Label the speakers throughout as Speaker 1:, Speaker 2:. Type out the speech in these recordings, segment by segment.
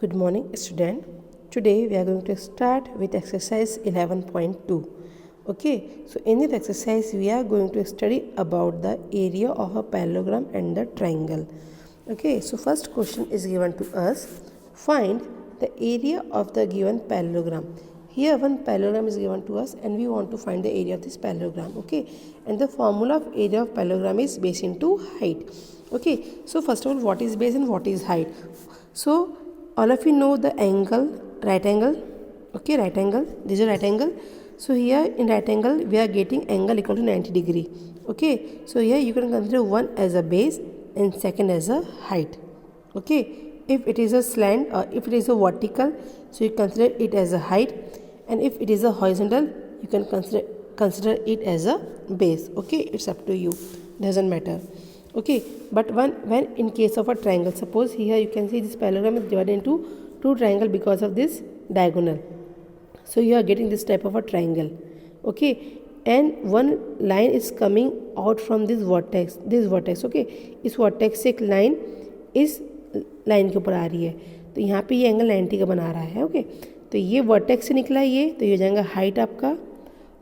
Speaker 1: Good morning, student. Today we are going to start with exercise 11.2. Okay, so in this exercise we are going to study about the area of a parallelogram and the triangle. Okay, so first question is given to us. Find the area of the given parallelogram. Here one parallelogram is given to us and we want to find the area of this parallelogram. Okay, and the formula of area of parallelogram is base into height. Okay, so first of all, what is base and what is height? So all of you know the angle, right angle. Okay, right angle, this is a right angle. So here in right angle we are getting angle equal to 90 degree. Okay, so here you can consider one as a base and second as a height. Okay, if it is a slant or if it is a vertical, so you consider it as a height, and if it is a horizontal, you can consider it as a base. Okay, it's up to you, doesn't matter. Okay, but when in case of a triangle, suppose here you can see this parallelogram is divided into two triangle because of this diagonal. So you are getting this type of a triangle. Okay, and one line is coming out from this vertex. Okay, इस vertex से एक line इस line के ऊपर आ रही है, तो यहाँ पे ये एंगल 90 का बना रहा है. ओके, तो ये वर्टेक्स से निकला ये, तो ये हो जाएगा हाइट आपका,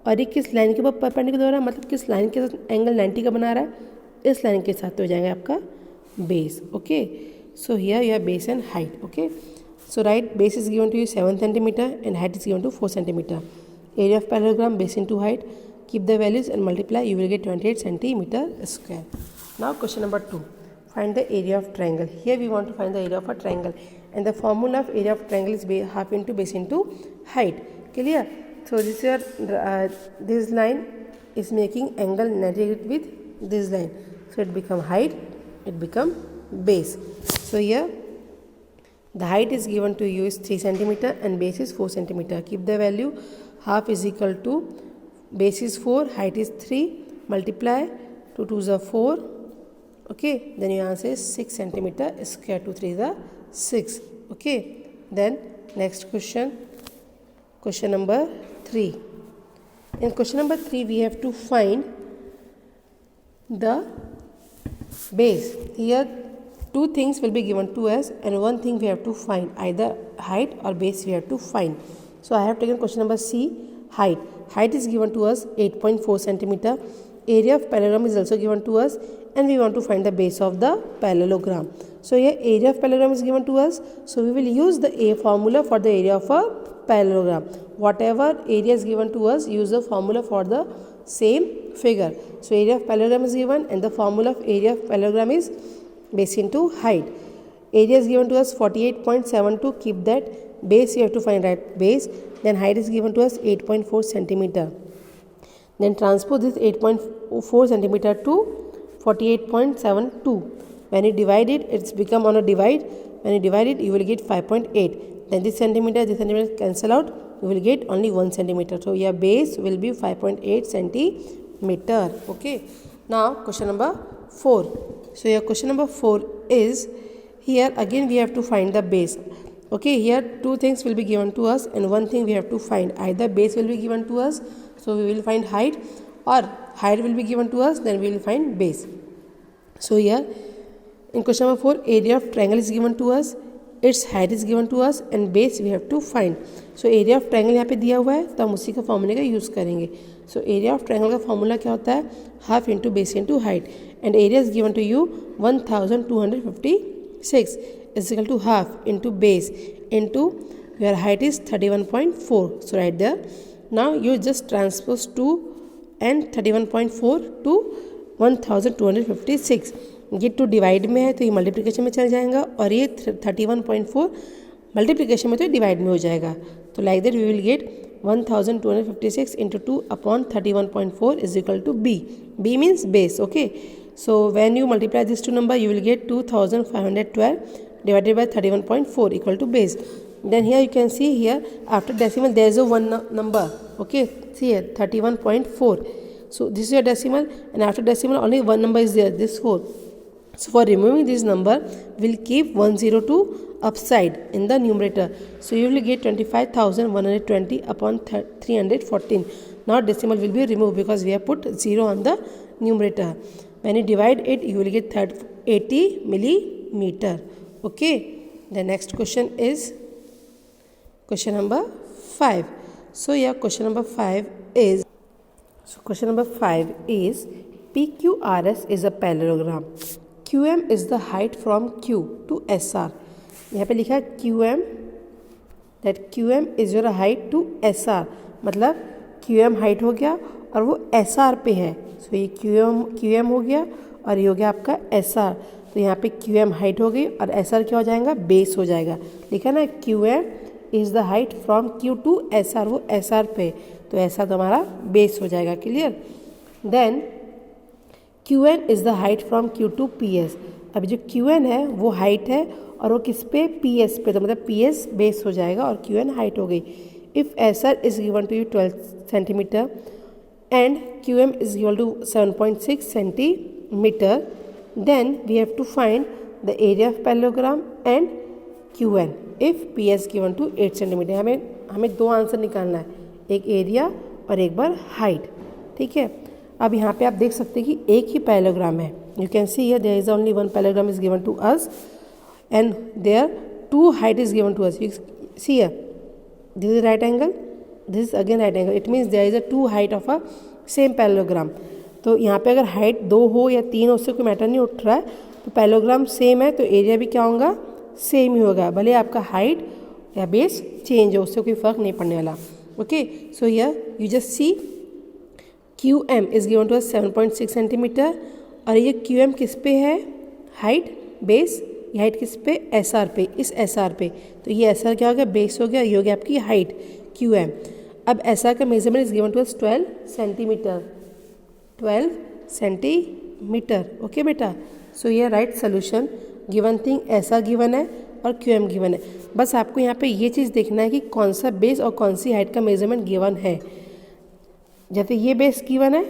Speaker 1: और ये किस लाइन के ऊपर परपेंडिकुलर हो रहा है, मतलब किस लाइन के साथ एंगल 90 का बना रहा है, इस लाइन के साथ हो जाएगा आपका base. Okay, so here you have base and height. Okay, so right, base is given to you 7 centimetre and height is given to 4 centimetre. Area of parallelogram base into height, keep the values and multiply, you will get 28 centimeter square. Now question number 2, find the area of triangle. Here we want to find the area of a triangle, and the formula of area of triangle is half into base into height. Clear? So this here this line is making angle 90 with this line, so it become height, it become base. So here the height is given to you is 3 centimeter and base is 4 centimeter. Keep the value, half is equal to base is 4, height is 3, multiply, 2 2s are 4. Okay, then your answer is 6 centimeter square, 2 3s are 6. Okay, then next question, question number 3. In question number 3 we have to find the base. Here two things will be given to us and one thing we have to find, either height or base we have to find. So I have taken question number C, height. Height is given to us 8.4 centimeter. Area of parallelogram is also given to us, and we want to find the base of the parallelogram. So here area of parallelogram is given to us, so we will use the A formula for the area of a parallelogram. Whatever area is given to us, use the formula for the same figure. So area of parallelogram is given and the formula of area of parallelogram is base into height. Area is given to us 48.72, keep that. Base you have to find, right, base. Then height is given to us 8.4 centimeter. Then transpose this 8.4 centimeter to 48.72. When you divide it, it's become on a divide. When you divide it, you will get 5.8. Then this centimeter cancel out. You will get only 1 centimeter. So your base will be 5.8 centimeter. Okay. Now question number 4. So your question number 4 is, here again we have to find the base. Okay, here two things will be given to us and one thing we have to find. Either base will be given to us, so we will find height, or height will be given to us, then we will find base. So here in question number 4, area of triangle is given to us, its height is given to us and base we have to find. So area of triangle यहाँ पे दिया हुआ है, तो हम उसी का फॉर्मूले का यूज़ करेंगे. So area of triangle का फॉर्मूला क्या होता है, half into base into height, and area is given to you 1256 is equal to half into base into your height is 31.4. So right there, now you just transpose 2 and 31.4 to 1256. ये 2 divide में है तो ये multiplication में चल जाएगा, और ये 31.4 मल्टीप्लिकेशन में तो डिवाइड में हो जाएगा. तो like that we will get 1256 into 2 upon 31.4 is equal to B. B means base. Okay, so when you multiply these two number, you will get 2512 divided by 31.4 equal to base. Then here you can see, here after decimal there is a one number. Okay, see here 31.4. So this is your decimal, and after decimal only one number is there, this 4. So for removing this number, we'll keep 102 upside in the numerator. So you will get 25,120 upon 314. Now decimal will be removed because we have put 0 on the numerator. When you divide it, you will get 80 millimeter. Okay, The next question is question number 5. So yeah, question number 5 is PQRS is a parallelogram. QM is the height from Q to SR. यहाँ पे लिखा है QM, that QM is your height to SR. मतलब QM height हो गया और वो SR पे है. सो ये QM हो गया और ये हो गया आपका SR. तो यहाँ पे QM हाइट हो गई और SR क्या हो जाएगा, बेस हो जाएगा. लिखा ना QM is the height from Q to SR, वो SR पे, तो SR तो हमारा बेस हो जाएगा. Clear. Then QN is the height from Q to PS. अभी जो QN है वो हाइट है और वो किस पे, PS पे, तो मतलब PS बेस हो जाएगा और QN हाइट हो गई. If SR is given to you 12 centimetre and QM is equal to 7.6 centimeter, then we have to find the area of parallelogram and QN if PS given to 8 centimeter. हमें दो answer निकालना है, एक area और एक बार height. ठीक है. अब यहाँ पे आप देख सकते हैं कि एक ही पैरेललोग्राम है. You can see here there is only one parallelogram is given to us and there two height is given to us. You see here, this is right angle, this is again right angle. It means there is a two height of a same parallelogram. तो यहाँ पे अगर height 2 हो या 3 हो, उससे कोई matter नहीं उठ रहा है. तो पैरेललोग्राम सेम है तो एरिया भी क्या होगा, सेम ही होगा, भले आपका हाइट या बेस चेंज हो, उससे कोई फर्क नहीं पड़ने वाला. Okay. So here you just see QM is given to us 7.6 centimetre और ये QM किस पे है, हाइट, बेस. ये हाइट किस पे, SR पे, इस SR पे. तो ये SR क्या हो गया, बेस हो गया, ये हो गया आपकी हाइट QM. अब SR का measurement is given to us 12 centimetre. 12 centimetre. Okay बेटा. सो ये right solution. Given thing SR given है और QM गिवन है. बस आपको यहाँ पे ये चीज़ देखना है कि कौन सा बेस और कौन सी हाइट का मेजरमेंट गिवन है. जैसे ये बेस गिवन है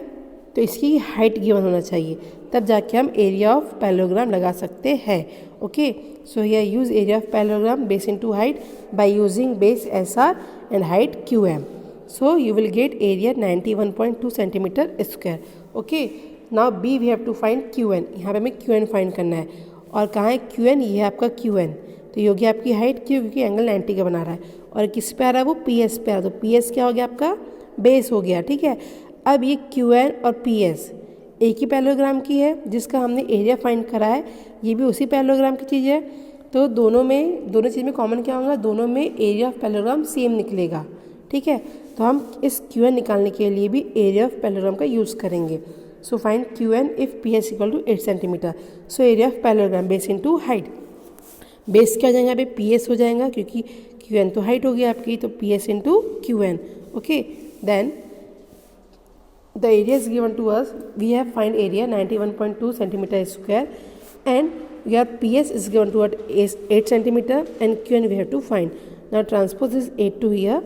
Speaker 1: तो इसकी हाइट गिवन होना चाहिए, तब जाके हम एरिया ऑफ पैरेललोग्राम लगा सकते हैं. Okay. So here use area of parallelogram base into height by using base SR and height QM. So you will get area 91.2 centimetre square. Okay. Now be we have to find QN. यहाँ पे हमें QN find करना है. और कहाँ है QN, ये है आपका QN. तो ये हो गया आपकी हाइट क्यों, क्योंकि एंगल 90 का बना रहा है. और किस पे आ रहा है, वो PS पे आ रहा है. तो PS क्या हो गया आपका, बेस हो गया. ठीक है. अब ये QN और PS एक ही पैरेललोग्राम की है जिसका हमने एरिया फाइंड करा है. ये भी उसी पैरेललोग्राम की चीज़ है. तो दोनों चीज़ में कॉमन क्या होगा, दोनों में एरिया ऑफ पैरेललोग्राम सेम निकलेगा. ठीक है. तो हम इस QN निकालने के लिए भी एरिया ऑफ पैरेललोग्राम का यूज़ करेंगे. So find QN if PS equal to 8 centimetre. So area of parallelogram base into height. Base क्या हो जाएगा, अभी PS हो जाएगा क्योंकि QN तो हाइट हो गई आपकी, तो PS into QN. Okay. Then the area is given to us. We have find area 91.2 centimeter square and your PS is given to us 8 centimeter and QN we have to find. Now transpose this 8 to here.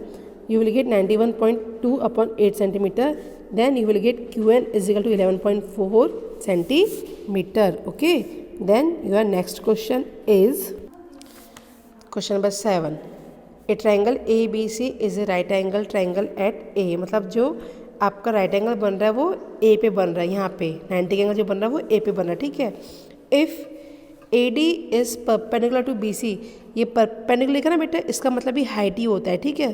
Speaker 1: You will get 91.2 upon 8 centimeter. Then you will get QN is equal to 11.4 centimeter. Okay. Then your next question is question number 7. A triangle ABC is a right angle triangle at A. मतलब जो आपका right angle बन रहा है वो A पे बन रहा है. यहाँ पे 90 एंगल जो बन रहा है वो A पे बन रहा है. ठीक है. If AD is perpendicular to BC. ये परपेंडिकुलर लिखा ना बेटा, इसका मतलब भी हाइट ही होता है. ठीक है.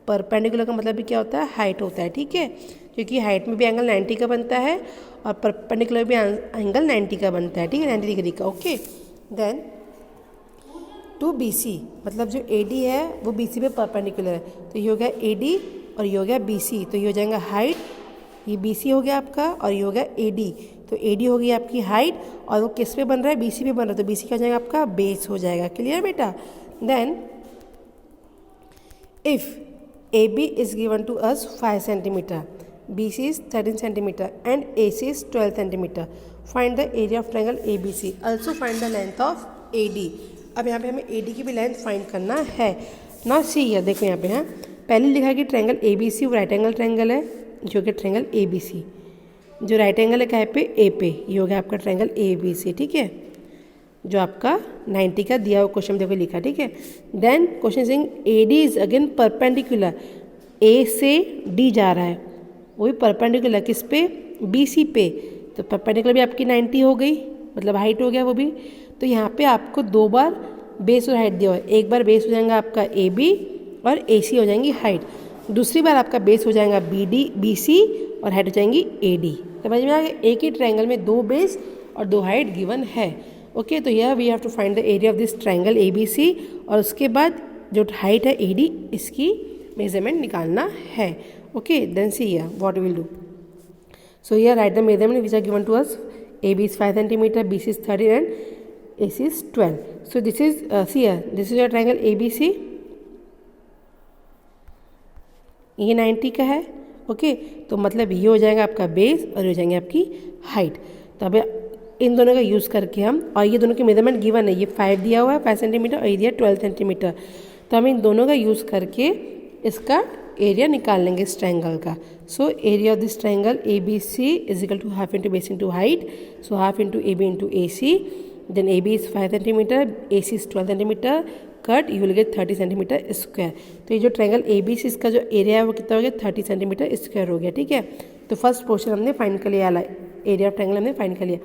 Speaker 1: परपेंडिकुलर का मतलब भी क्या होता है, हाइट होता है. ठीक है. क्योंकि हाइट में भी एंगल 90 का बनता है और परपेंडिकुलर भी एंगल 90 का बनता है. ठीक है, 90 डिग्री का. ओके. देन टू BC मतलब जो AD है वो BC पे परपेंडिकुलर है. तो ये हो गया AD और ये हो गया BC. तो ये हो जाएगा हाइट, ये BC हो गया आपका और ये हो गया AD. तो AD हो गई आपकी हाइट और वो किस पे बन रहा है, BC पे बन रहा है. तो BC क्या हो जाएगा आपका, बेस हो जाएगा. क्लियर बेटा. Then if AB is given to us 5 centimetre, BC is 13 centimetre and AC is 12 centimetre. Find the area of triangle ABC. Also find the length of AD. अब यहाँ पे हमें AD की भी लेंथ फाइंड करना है ना. सी है, देखो यहाँ पे है पहले लिखा है कि ट्रायंगल ABC वो राइट एंगल ट्रायंगल है, जो कि ट्रायंगल ABC. जो राइट एंगल है क्या पे, A पे. ये हो गया आपका ट्रायंगल ABC. ठीक है. जो आपका 90 का दिया हुआ क्वेश्चन देखो लिखा. ठीक है. Then question since AD is again perpendicular. A से D जा रहा है, वो भी परपेंडिकुलर किस पे, BC पे. तो परपेंडिकुलर भी आपकी 90 हो गई, मतलब हाइट हो गया वो भी. तो यहाँ पे आपको 2 बार बेस और हाइट दिया हुआ है। एक बार बेस हो जाएगा आपका ए बी और ए सी हो जाएंगी हाइट, दूसरी बार आपका बेस हो जाएगा बी डी बी सी और हाइट हो जाएंगी ए डी। समझ में आ गया, एक ही ट्रायंगल में 2 बेस और 2 हाइट गिवन है। ओके, तो यह we have to find the area of this triangle A B C, और उसके बाद जो हाइट है ए डी इसकी मेजरमेंट निकालना है। Okay, then see here what we will do. So here write the measurement which are given to us. AB is 5 cm, BC is 30 and AC is 12. So this is see here, this is your triangle ABC. ये 90 का है। Okay, तो मतलब ये हो जाएगा आपका base और ये हो जाएंगे आपकी हाइट। तो अब इन दोनों का यूज़ करके हम, और ये दोनों की मेजरमेंट गिवन है, ये 5 दिया हुआ है 5 सेंटीमीटर और ये दिया 12 सेंटीमीटर। तो हम इन दोनों का यूज़ करके इसका एरिया निकाल लेंगे इस ट्रायंगल का। So area of this triangle A B C is equal to half into base into height, so half into A B into A C, then A B is 5 centimetre, A C is 12 centimetre, cut you will get 30 centimetre square. तो ये जो triangle A B सी इसका जो area है वो कितना हो गया 30 सेंटीमीटर स्क्वायर हो गया। ठीक है, तो फर्स्ट पोर्शन हमने फाइंड कर लिया, एरिया ऑफ ट्रायंगल हमने फाइंड कर लिया।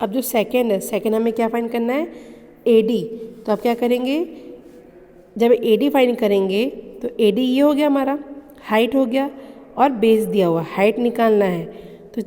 Speaker 1: अब जो सेकेंड है, सेकेंड हमें क्या फाइंड करना है, ए डी। तो आप क्या करेंगे, जब ए डी फाइंड करेंगे तो ए डी ये हो गया हमारा, हाइट हो गया और बेस दिया हुआ, हाइट निकालना है। तो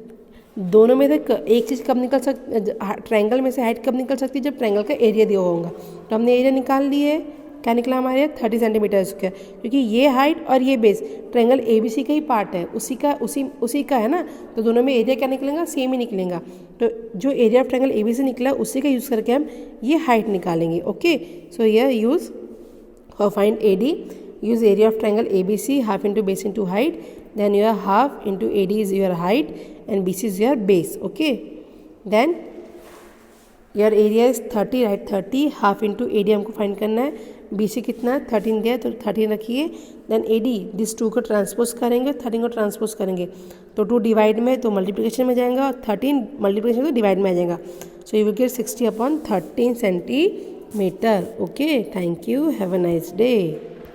Speaker 1: दोनों में से एक चीज़ कब निकल सकती, ट्रायंगल में से हाइट कब निकल सकती है, जब ट्रायंगल का एरिया दिया हुआ होगा। तो हमने एरिया निकाल लिए, क्या निकला हमारे 30 सेंटीमीटर स्क्वायर, क्योंकि ये हाइट और ये base triangle A B C का ही पार्ट है, उसी का है ना, तो दोनों में एरिया क्या निकलेगा, सेम ही निकलेगा। तो जो area of triangle A B C निकला उसी का यूज़ करके हम ये हाइट निकालेंगे। ओके, सो ये use for find AD, use area of triangle ABC, half into base into height, then your half into AD is your height and BC is your base. Okay, then your area is 30, right, 30 half into AD हमको find करना है, BC कितना है 13 दिया है तो 13 रखिए, then AD this 2 को ट्रांसपोज करेंगे, 13 को ट्रांसपोज करेंगे तो 2 डिवाइड में तो मल्टीप्लिकेशन में जाएगा और 13 मल्टीप्लिकेशन तो डिवाइड में आ जाएगा। सो you will gate 60/13 centimetre. Okay, thank you. Have a nice day.